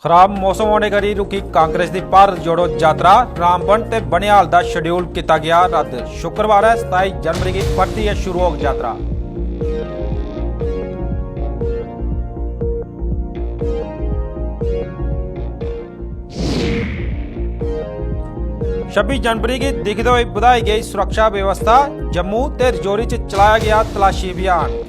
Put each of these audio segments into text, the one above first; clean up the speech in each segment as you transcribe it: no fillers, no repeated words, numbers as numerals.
खराब मौसम होने करी रुकी कांग्रेस की भारत जोड़ो यात्रा रामबन ते बनिहाल का शेड्यूल किया गया रद्द। शुक्रवार 27 जनवरी की परती है शुरू होगी यात्रा। छब्बीस जनवरी की दिखते हुए बढ़ाई गई सुरक्षा व्यवस्था। जम्मू ते रजौरी च चलाया गया तलाशी अभियान।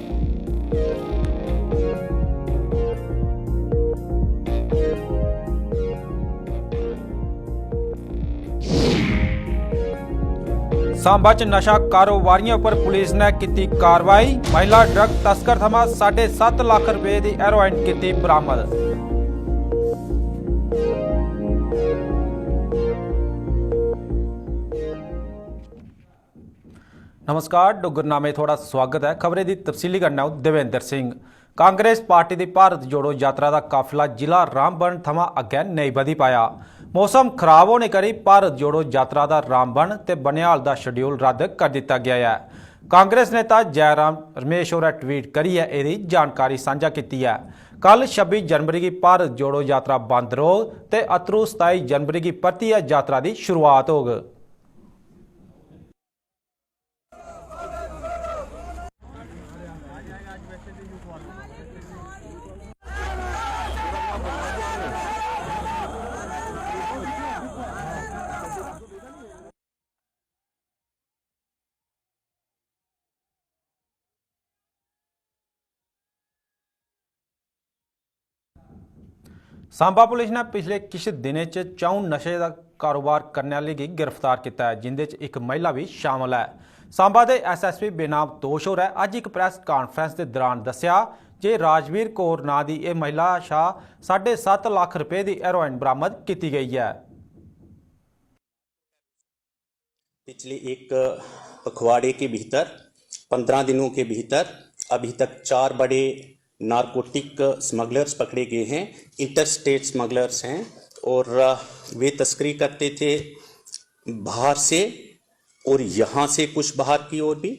सांबा च नशा कारोबारियों पर पुलिस ने की कार्रवाई। महिला ड्रग तस्कर थमा 7.5 लाख रुपए की हेरोइन की बरामद। नमस्कार, डुगरनामे थोड़ा स्वागत है। खबरें की तफसीली करना देवेंद्र सिंह। कांग्रेस पार्टी की भारत जोड़ो यात्रा का काफिला जिला रामबन थमा अगे नहीं बधी पाया। मौसम खराब होने करी भारत जोड़ो यात्रा का रामबन ते बनिहाल का शेड्यूल रद्द कर दिता गया है। कांग्रेस नेता जयराम रमेश होरें ट्वीट करिए इसकी जानकारी साझा की है। कल 26 जनवरी की भारत जोड़ो यात्रा बंद रहोग ते अतरू 27 जनवरी की परती यात्रा की शुरुआत होगी। सांबा पुलिस ने पिछले किश दिनों च 4 नशे का कारोबार करने वाले की गिरफ्तार किया है, जिंदे च एक महिला भी शामिल है। सांबा के SSP बेनाम तोश होरें अज एक प्रैस कानफ्रेंस के दौरान दस्सिया जे राजवीर कौर नां की यह महिला शाह 7.5 लाख रुपए की हेरोइन बरामद की गई है। पिछले एक पखवाड़े के भीतर 15 दिनों के भीतर अभी तक 4 बड़े नारकोटिक स्मगलर्स पकड़े गए हैं। इंटर स्टेट स्मगलर्स हैं और वे तस्करी करते थे बाहर से और यहाँ से कुछ बाहर की ओर भी,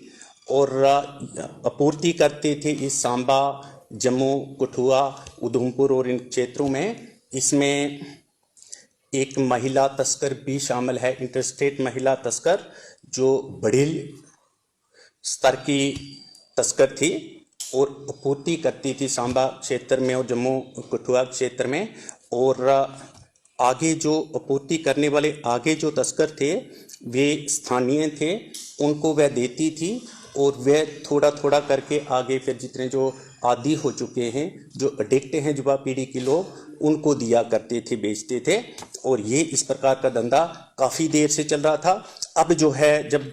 और आपूर्ति करते थे इस सांबा, जम्मू, कठुआ, उधमपुर और इन क्षेत्रों में। इसमें एक महिला तस्कर भी शामिल है, इंटरस्टेट महिला तस्कर, जो बड़े स्तर की तस्कर थी और आपूर्ति करती थी सांबा क्षेत्र में और जम्मू कठुआ क्षेत्र में। और आगे जो आपूर्ति करने वाले आगे जो तस्कर थे वे स्थानीय थे, उनको वह देती थी और वह थोड़ा थोड़ा करके आगे फिर जितने जो आदी हो चुके हैं, जो एडिक्ट हैं युवा पीढ़ी के लोग, उनको दिया करते थे, बेचते थे। और ये इस प्रकार का धंधा काफ़ी देर से चल रहा था। अब जो है जब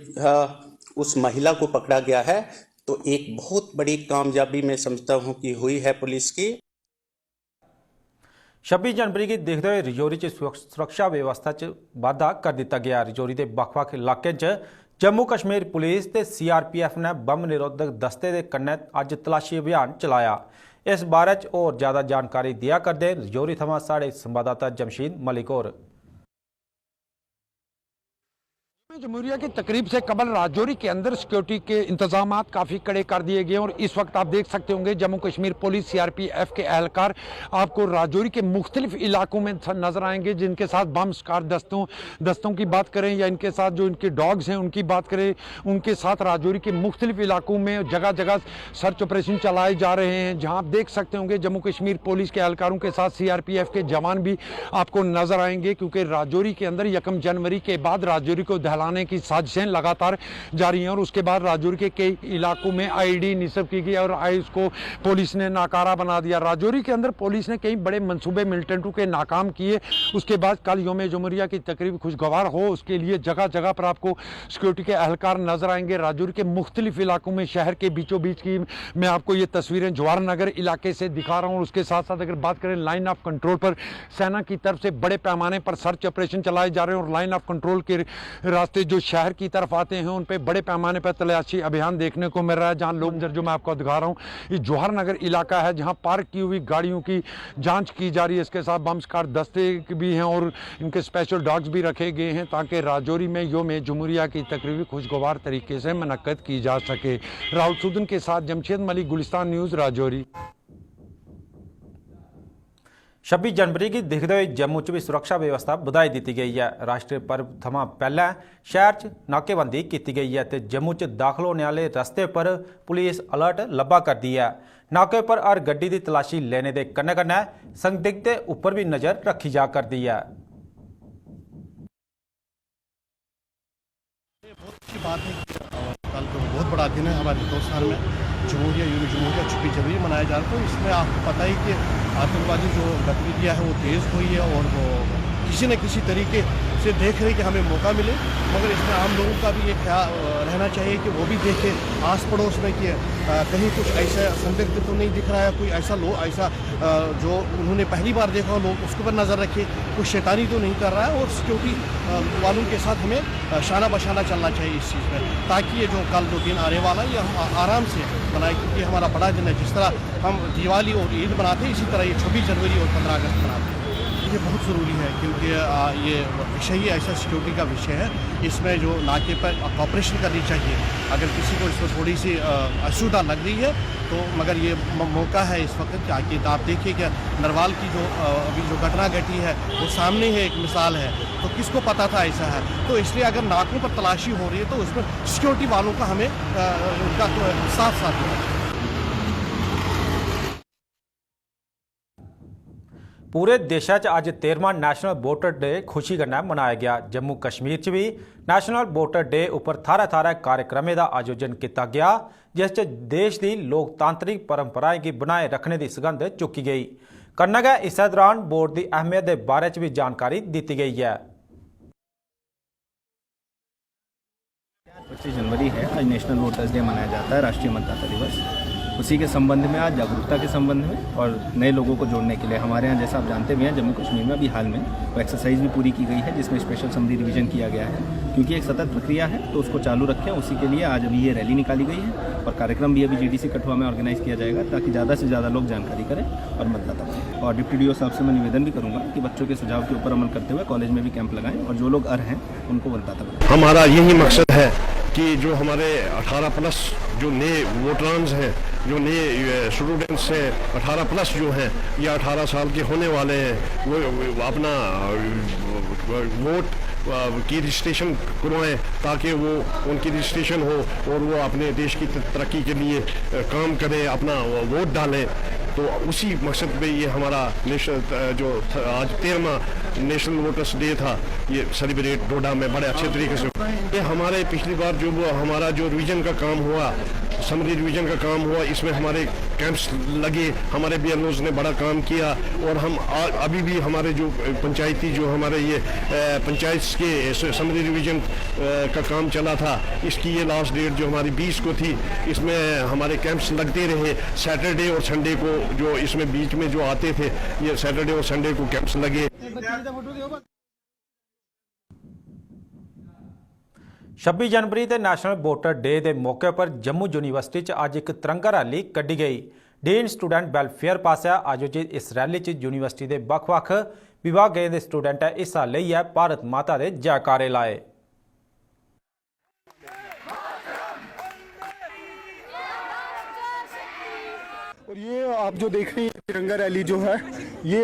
उस महिला को पकड़ा गया है तो एक बहुत बड़ी कामयाबी मैं समझता हूं कि हुई है पुलिस की। 26 जनवरी की देखते हुए रजौरी च सुरक्षा व्यवस्था च वाधा कर दिता गया। रजौरी के बख-बख इलाके च जम्मू कश्मीर पुलिस ते CRPF ने बम निरोधक दस्ते के कन्नै अज तलाशी अभियान चलाया। इस बारे च होर ज़्यादा जानकारी दिया करते रजौरी थमां साढ़े संवाददाता जमशीद मलिक होर। जमहूरिया की तकरीब से कबल राजौरी के अंदर सिक्योरिटी के इंतजाम काफ़ी कड़े कर दिए गए और इस वक्त आप देख सकते होंगे जम्मू कश्मीर पुलिस CRPF के एहलकार आपको राजौरी के मुख्तलिफ इलाकों में नजर आएंगे, जिनके साथ बम स्क्वाड दस्तों की बात करें या इनके साथ जो इनके डॉग्स हैं उनकी बात करें, उनके साथ राजौरी के मुख्तलिफ इलाकों में जगह जगह सर्च ऑपरेशन चलाए जा रहे हैं, जहाँ आप देख सकते होंगे जम्मू कश्मीर पुलिस के एहलकारों के साथ CRPF के जवान भी आपको नजर आएंगे, क्योंकि राजौरी के अंदर 1 जनवरी के बाद राजौरी को दहलाने की साजिशें लगातार जारी हैं और उसके बाद राजौरी के कई इलाकों में IED निस्ब की गई और इसको पुलिस ने नाकारा बना दिया। राजौरी के अंदर पुलिस ने कई बड़े मंसूबे मिलिटेंटों के नाकाम किए। उसके बाद कल यौम जमहूरिया की तकरीब खुशगवार हो, उसके लिए जगह जगह पर आपको सिक्योरिटी के एहलकार नजर आएंगे। राजौरी के मुख्तलिफ इलाकों में शहर के बीचों बीच की मैं आपको ये तस्वीरें जवाहर नगर इलाके से दिखा रहा हूँ। उसके साथ साथ अगर बात करें लाइन ऑफ कंट्रोल पर, सेना की तरफ से बड़े पैमाने पर सर्च ऑपरेशन चलाए जा रहे हैं और लाइन ऑफ कंट्रोल के रास्ते जो शहर की तरफ आते हैं उन पे बड़े पैमाने पर तलाशी अभियान देखने को मिल रहा है। जहां लोग जो मैं आपको दिखा रहा हूं, ये जवाहर नगर इलाका है जहां पार्क की हुई गाड़ियों की जांच की जा रही है। इसके साथ बम स्क्वाड दस्ते भी हैं और इनके स्पेशल डॉग्स भी रखे गए हैं ताकि राजौरी में यौम जमहूरिया की तकरीब खुशगवार तरीके से मुनक्कद की जा सके। राहुल सुदन के साथ जमशेद मलिक, गुलिस्तान न्यूज़, राजौरी। 26 जनवरी की दिखते हुए जम्मू च भी सुरक्षा व्यवस्था बधाई दी गई है। राष्ट्रीय पर्व थमां पहले शहर च नाकेबंदी की गई है तो जम्मू च दाखल होने वाले रस्ते पर पुलिस अलर्ट लब्भा करती है। नाके पर हर गड्डी की तलाशी लेने के कन्नै कन्नै संदिग्ध उपर भी नज़र रखी जा करती है। बहुत अच्छी बात है कि कल तो बहुत बड़ा दिन है हमारे हिंदुस्तान में, जमहूरिया 26 जनवरी मनाया जा रहा है। तो इसमें आपको पता ही कि आतंकवादी जो गतिविधियाँ है वो तेज़ हुई है और वो किसी न किसी तरीके से देख रहे कि हमें मौका मिले, मगर इसमें आम लोगों का भी ये ख्याल रहना चाहिए कि वो भी देखें आस पड़ोस में कि कहीं कुछ ऐसा संदिग्ध तो नहीं दिख रहा है, कोई ऐसा जो उन्होंने पहली बार देखा हो लोग उसके ऊपर नज़र रखें, कुछ शैतानी तो नहीं कर रहा है। और सिक्योरिटी वालों के साथ हमें शाना बशाना चलना चाहिए इस चीज़ में, ताकि ये जो कल दो दिन आने वाला है ये हम आराम से बनाए, क्योंकि हमारा बड़ा दिन है। जिस तरह हम दिवाली और ईद बनाते हैं इसी तरह ये 26 जनवरी और 15 अगस्त मनाते हैं। ये बहुत ज़रूरी है क्योंकि ये विषय ही ऐसा सिक्योरिटी का विषय है, इसमें जो नाके पर कॉपरेशन करनी चाहिए। अगर किसी को इसमें थोड़ी सी असुविधा लग रही है तो मगर ये मौका है इस वक्त कि आप देखिए कि नरवाल की जो अभी जो घटना घटी है वो सामने है, एक मिसाल है। तो किसको पता था ऐसा है, तो इसलिए अगर नाकों पर तलाशी हो रही है तो उसमें सिक्योरिटी वालों का हमें उनका साथ साथ होना चाहिए। पूरे देश अज 13वां नैशनल वोटर डे खुशी कन्नै मनाया गया। जम्मू कश्मीर च भी नैशनल वोटर डे उपर थारे थारे कार्यक्रमें का आयोजन किया गया, जिस च देश की लोकतांत्रिक परंपराएं की बनाए रखने की सगंध चुकी गई। कन्नै गै इस दौरान वोट की अहमियत के बारे च भी जानकारी दी गई है। 25 जनवरी है, आज नेशनल वोटर्स डे मनाया जाता है, राष्ट्रीय मतदाता दिवस। उसी के संबंध में आज जागरूकता के संबंध में और नए लोगों को जोड़ने के लिए हमारे यहाँ, जैसा आप जानते भी हैं, जम्मू कश्मीर में अभी हाल में वो एक्सरसाइज भी पूरी की गई है, जिसमें स्पेशल समरी रिवीजन किया गया है। क्योंकि एक सतत प्रक्रिया है तो उसको चालू रखें, उसी के लिए आज अभी ये रैली निकाली गई है और कार्यक्रम भी अभी GDC कठुआ में ऑर्गेनाइज किया जाएगा, ताकि ज़्यादा से ज़्यादा लोग जानकारी करें और मतदाता बनें। और डिप्टी DO साहब से मैं निवेदन भी करूँगा कि बच्चों के सुझाव के ऊपर अमल करते हुए कॉलेज में भी कैंप लगाएं और जो लोग अर्ह हैं उनको मतदाता बनाएं। हमारा यही मकसद है कि जो हमारे 18+ जो नए वोटरान्स हैं, जो नए स्टूडेंट्स हैं, 18+ जो हैं या 18 साल के होने वाले हैं, वो अपना वोट की रजिस्ट्रेशन करवाएं, ताकि वो उनकी रजिस्ट्रेशन हो और वो अपने देश की तरक्की के लिए काम करें, अपना वोट डालें। तो उसी मकसद पे ये हमारा नेशनल जो आज 13वां नेशनल वोटर्स डे था, ये सेलिब्रेट डोडा में बड़े अच्छे तरीके से। ये हमारे पिछली बार जो हमारा जो रिवीजन का काम हुआ, समरी रिवीजन का काम हुआ, इसमें हमारे कैंप्स लगे, हमारे BLOs ने बड़ा काम किया। और हम अभी भी हमारे जो पंचायती जो हमारे ये पंचायत के समरी रिवीजन का काम चला था, इसकी ये लास्ट डेट जो हमारी 20 को थी, इसमें हमारे कैंप्स लगते रहे। सैटरडे और संडे को जो इसमें बीच में जो आते थे, ये सैटरडे और संडे को कैंप्स लगे। 26 जनवरी के नैशनल वोटर डे के मौके पर जम्मू यूनिवर्सिटी च अज एक तिरंगा रैली कड्ढी गई। डीन स्टूडेंट वेलफेयर पासेआ आयोजित इस रैली च यूनिवर्सिटी के बक्ख-बक्ख विभागें के स्टूडेंटें हिस्सा लेइयै भारत माता के जयकारे लाए। और ये आप जो देख रहे हैं तिरंगा रैली जो है, ये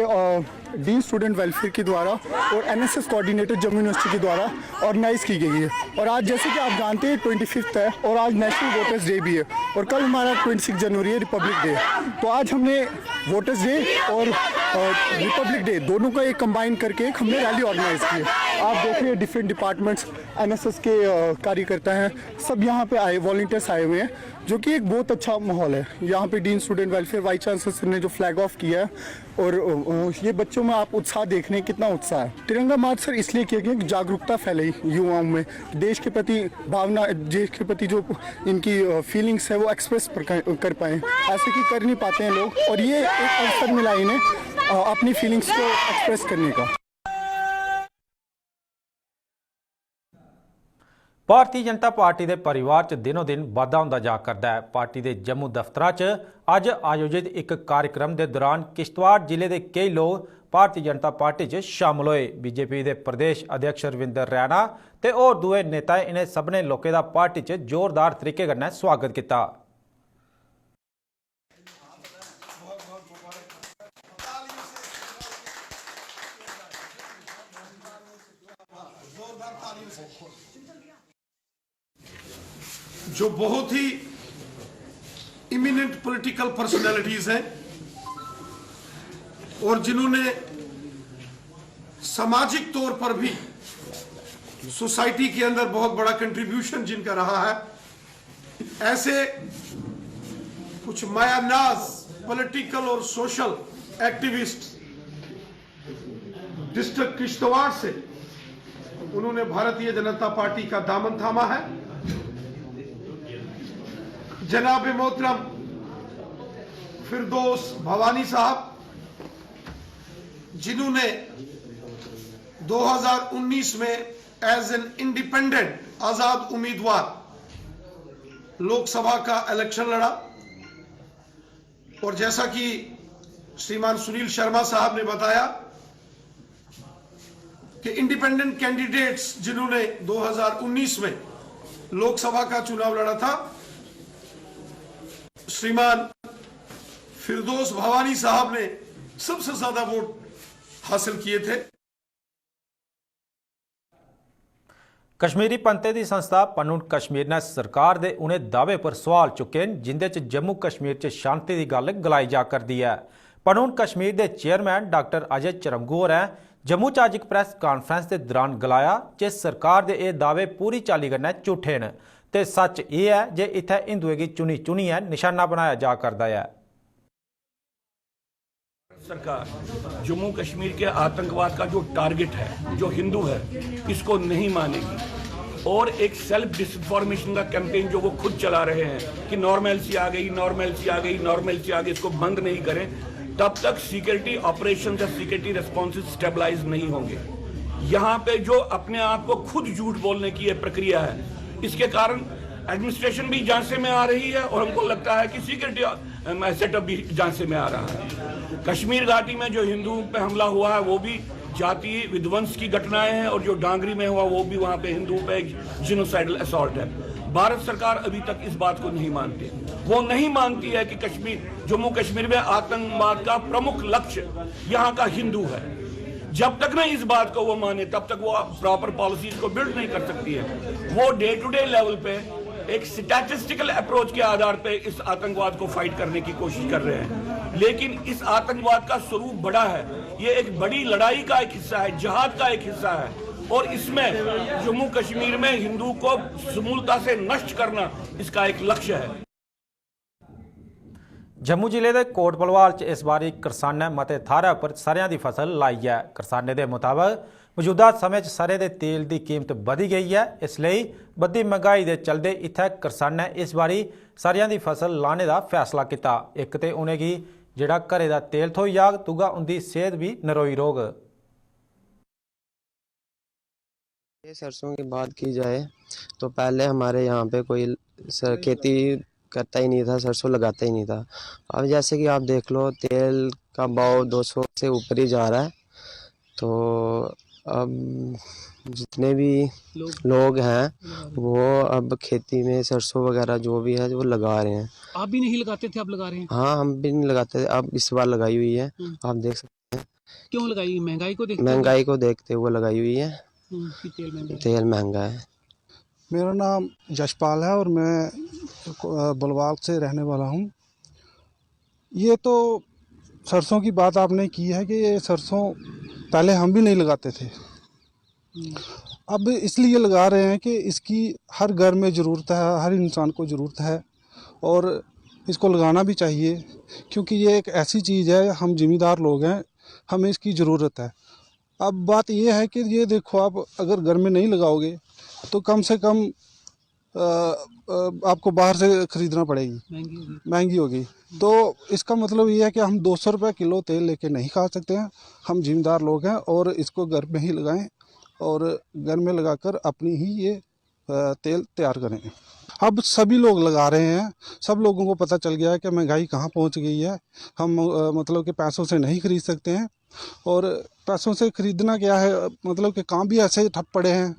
डीन स्टूडेंट वेलफेयर के द्वारा और NSS कोऑर्डिनेटर जम्मू यूनिवर्सिटी के द्वारा ऑर्गेनाइज की गई है। और आज जैसे कि आप जानते हैं 25 है और आज नेशनल वोटर्स डे भी है और कल हमारा 26 जनवरी है, रिपब्लिक डे। तो आज हमने वोटर्स डे और रिपब्लिक डे दोनों का एक कंबाइन करके एक हमने रैली ऑर्गेनाइज की है। आप देख रहे हैं डिफरेंट डिपार्टमेंट्स, NSS के कार्यकर्ता हैं, सब यहाँ पे आए, वॉलंटियर्स आए हुए हैं, जो कि एक बहुत अच्छा माहौल है। यहाँ पे dean student welfare vice chancellor ने जो फ्लैग ऑफ किया है और ये बच्चों में आप उत्साह देख रहे हैं, कितना उत्साह है। तिरंगा मार्च सर इसलिए किया गया कि जागरूकता फैले युवाओं में, देश के प्रति भावना, देश के प्रति जो इनकी फीलिंग्स है वो एक्सप्रेस कर पाएँ, ऐसे कि कर नहीं पाते हैं लोग, और ये एक अवसर मिला इन्हें अपनी फीलिंग्स को एक्सप्रेस करने का। भारतीय जनता पार्टी के परिवार च दिनों दिन वाधा होंदा जा करदा है। पार्टी के जम्मू दफ्तरां च अज आयोजित एक कार्यक्रम के दौरान किश्तवाड़ जिले के कई लोग भारतीय जनता पार्टी च शामिल होए। बीजेपी के प्रदेश अध्यक्ष रविंदर रैना ते होर दुए नेताएं इन्हें सभनें लोकें दा पार्टी च जोरदार तरीके कन्नै स्वागत किया। जो बहुत ही इमिनेंट पॉलिटिकल पर्सनैलिटीज हैं और जिन्होंने सामाजिक तौर पर भी सोसाइटी के अंदर बहुत बड़ा कंट्रीब्यूशन जिनका रहा है, ऐसे कुछ मायानाज पॉलिटिकल और सोशल एक्टिविस्ट डिस्ट्रिक्ट किश्तवाड़ से उन्होंने भारतीय जनता पार्टी का दामन थामा है। जनाब मोहतरम फिरदौस भवानी साहब, जिन्होंने 2019 में एज एन इंडिपेंडेंट आजाद उम्मीदवार लोकसभा का इलेक्शन लड़ा, और जैसा कि श्रीमान सुनील शर्मा साहब ने बताया कि इंडिपेंडेंट कैंडिडेट्स जिन्होंने 2019 में लोकसभा का चुनाव लड़ा था, श्रीमान फिरदौस भवानी साहब ने सबसे ज्यादा वोट हासिल किए थे। कश्मीरी पंते की संस्था पनून कश्मीर ने सरकार के उन्हें दावे पर सवाल चुके जिंदे च जम्मू कश्मीर च शांति की गल गलाई जा करती है। पनून कश्मीर के चेयरमैन डॉक्टर अजय चरंगू होरें जम्मू च अज एक प्रैस कानफ्रेंस के दौरान गलाया कि सरकार के यह दावे पूरी चाली कन्नै झूठे न ते सच ये है जे इत्थे हिंदुओं की चुनी चुनियै निशाना बनाया जा करता है। सरकार जम्मू कश्मीर के आतंकवाद का जो टारगेट है, जो हिंदू है, इसको नहीं मानेगी और एक सेल्फ डिसइंफॉर्मेशन का कैंपेन जो वो खुद चला रहे हैं कि नॉर्मलसी आ गई, नॉर्मलसी आ गई, नॉर्मलसी आ गई, इसको बंद नहीं करें तब तक सिक्योरिटी ऑपरेशन या सिक्योरिटी रिस्पॉन्सेज स्टेबलाइज नहीं होंगे। यहाँ पे जो अपने आप को खुद झूठ बोलने की ये प्रक्रिया है, इसके कारण एडमिनिस्ट्रेशन भी झांसे में आ रही है और हमको लगता है कि सिक्योरिटी सेटअप भी झांसे में आ रहा है। कश्मीर घाटी में जो हिंदुओं पे हमला हुआ है वो भी जातीय विध्वंस की घटनाएं हैं और जो डांगरी में हुआ वो भी वहां पे हिंदुओं पे जिनोसाइडल असॉल्ट है। भारत सरकार अभी तक इस बात को नहीं मानती। वो नहीं मानती है कि जम्मू कश्मीर में आतंकवाद का प्रमुख लक्ष्य यहाँ का हिंदू है। जब तक ना इस बात को वो माने तब तक वो प्रॉपर पॉलिसीज को बिल्ड नहीं कर सकती है। वो डे टू डे लेवल पे एक स्टैटिस्टिकल अप्रोच के आधार पे इस आतंकवाद को फाइट करने की कोशिश कर रहे हैं, लेकिन इस आतंकवाद का स्वरूप बड़ा है। ये एक बड़ी लड़ाई का एक हिस्सा है, जिहाद का एक हिस्सा है और इसमें जम्मू कश्मीर में हिंदू को समूलता से नष्ट करना इसका एक लक्ष्य है। जम्मू जिले के कोट भलवाल च इस बारी किसानें मते थाहरां पर सरेआं की फसल लाई है। किसाने के मुताबिक मौजूदा समय सरे के तेल की कीमत बढ़ी गई है, इसलिए बढ़ी महंगाई के चलते इत्थे किसानें इस बारी सरेआं की फसल लाने का फैसला किया। एक तो उन्हेंगी जिहड़ा घरे का तेल थोई जाग, दूगा उनकी सेहत भी नरोई रोग। सरसों की बात की जाए तो पहले हमारे यहाँ पे कोई खेती करता ही नहीं था, सरसों लगाता ही नहीं था। अब जैसे कि आप देख लो तेल का भाव 200 से ऊपर ही जा रहा है, तो अब जितने भी लोग हैं वो अब खेती में सरसों वगैरह जो भी है वो लगा रहे हैं। आप भी नहीं लगाते थे, आप लगा रहे हैं? हाँ, हम भी नहीं लगाते थे, अब इस बार लगाई हुई है। आप देख सकते हैं। क्यों लगाई? महंगाई को देखते हुए लगाई हुई है। तेल महंगा है। मेरा नाम जशपाल है और मैं बलवाल से रहने वाला हूँ। ये तो सरसों की बात आपने की है कि ये सरसों पहले हम भी नहीं लगाते थे, अब इसलिए लगा रहे हैं कि इसकी हर घर में ज़रूरत है, हर इंसान को ज़रूरत है और इसको लगाना भी चाहिए, क्योंकि ये एक ऐसी चीज़ है, हम ज़िम्मेदार लोग हैं, हमें इसकी ज़रूरत है। अब बात ये है कि ये देखो, आप अगर घर में नहीं लगाओगे तो कम से कम आपको बाहर से ख़रीदना पड़ेगी, महंगी होगी। तो इसका मतलब ये है कि हम 200 रुपये किलो तेल लेके नहीं खा सकते हैं। हम ज़िम्मेदार लोग हैं और इसको घर में ही लगाएं और घर में लगाकर अपनी ही ये तेल तैयार करें। अब सभी लोग लगा रहे हैं, सब लोगों को पता चल गया है कि महंगाई कहाँ पहुंच गई है। हम मतलब कि पैसों से नहीं खरीद सकते हैं, और पैसों से ख़रीदना क्या है, मतलब कि काम भी ऐसे ठप पड़े हैं,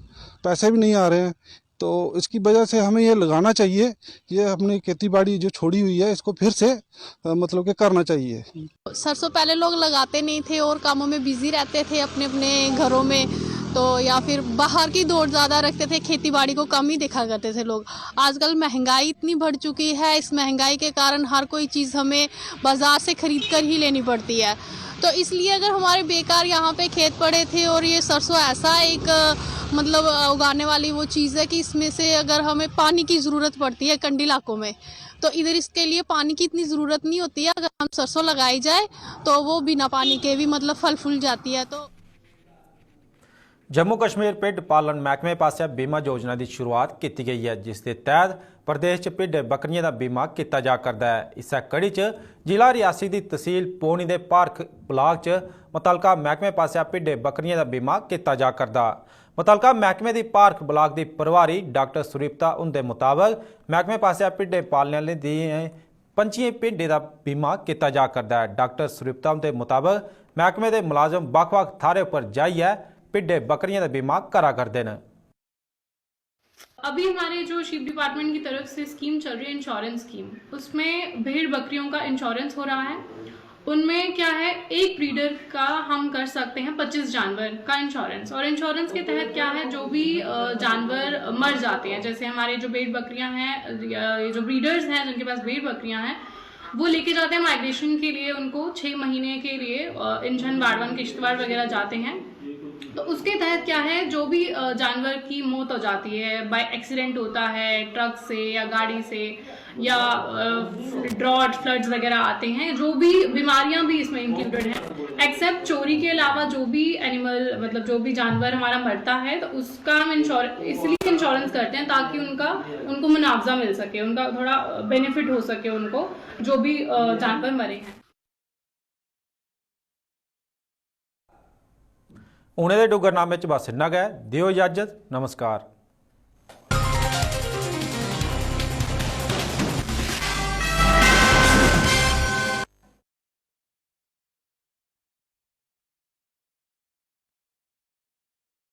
पैसे भी नहीं आ रहे हैं। तो इसकी वजह से हमें ये लगाना चाहिए, ये अपनी खेती बाड़ी जो छोड़ी हुई है इसको फिर से मतलब कि करना चाहिए। सरसों पहले लोग लगाते नहीं थे और कामों में बिजी रहते थे अपने अपने घरों में, तो या फिर बाहर की दौड़ ज़्यादा रखते थे, खेती बाड़ी को कम ही देखा करते थे लोग। आजकल महंगाई इतनी बढ़ चुकी है, इस महंगाई के कारण हर कोई चीज़ हमें बाज़ार से खरीद कर ही लेनी पड़ती है। तो इसलिए अगर हमारे बेकार यहाँ पे खेत पड़े थे और ये सरसों ऐसा एक मतलब उगाने वाली वो चीज़ है कि इसमें से अगर हमें पानी की ज़रूरत पड़ती है कंडी इलाकों में, तो इधर इसके लिए पानी की इतनी ज़रूरत नहीं होती है। अगर हम सरसों लगाई जाए तो वो बिना पानी के भी मतलब फल फूल जाती है। तो जम्मू कश्मीर भिड्ड पालन महकमे पासिया बीमा योजना की शुरुआत की गई है, जिसके तहत प्रदेश च भिड्ड बकरियां का बीमा किया जा करता है। इस कड़ी च जिला रियासी की तहसील पौनी के भारख ब्लाक च मुतलका महकमे पासिया भिड्ड बकरियां का बीमा किया जा करता। मुतलका महकमे की भारख ब्लाक की प्रभारी डॉक्टर सुरिप्ता उनके मुताबिक महकमे पासिया भिड्ड पालने दी 25 भिड्डे का बीमा किया जा करता है। डॉक्टर सुरिप्ता उनके मुताबिक महकमे के मुलाजम ਵੱਖ-ਵੱਖ थारे पर जाइए भिड्डे बकरियां का बीमा करा करते हैं। अभी हमारे जो शीप डिपार्टमेंट की तरफ से स्कीम चल रही है इंश्योरेंस स्कीम, उसमें भेड़ बकरियों का इंश्योरेंस हो रहा है। उनमें क्या है, एक ब्रीडर का हम कर सकते हैं 25 जानवर का इंश्योरेंस, और इंश्योरेंस के तहत क्या है, जो भी जानवर मर जाते हैं, जैसे हमारे जो भेड़ बकरियां हैं, ये जो ब्रीडर्स हैं जिनके पास भेड़ बकरियां हैं, वो लेके जाते हैं माइग्रेशन के लिए, उनको 6 महीने के लिए इंजन बाड़वन किश्तवाड़ वगैरह जाते हैं। तो उसके तहत क्या है, जो भी जानवर की मौत हो जाती है, बाय एक्सीडेंट होता है ट्रक से या गाड़ी से, या ड्रॉट फ्लड्स वगैरह आते हैं, जो भी बीमारियां भी इसमें इंक्लूडेड हैं, एक्सेप्ट चोरी के अलावा जो भी एनिमल मतलब जो भी जानवर हमारा मरता है, तो उसका हम इसलिए इंश्योरेंस करते हैं ताकि उनको मुआवजा मिल सके, उनका थोड़ा बेनिफिट हो सके उनको, जो भी जानवर मरे हैं। उन्हें डुगरनामे च बस इन्ना गै, दियो इजाजत, नमस्कार।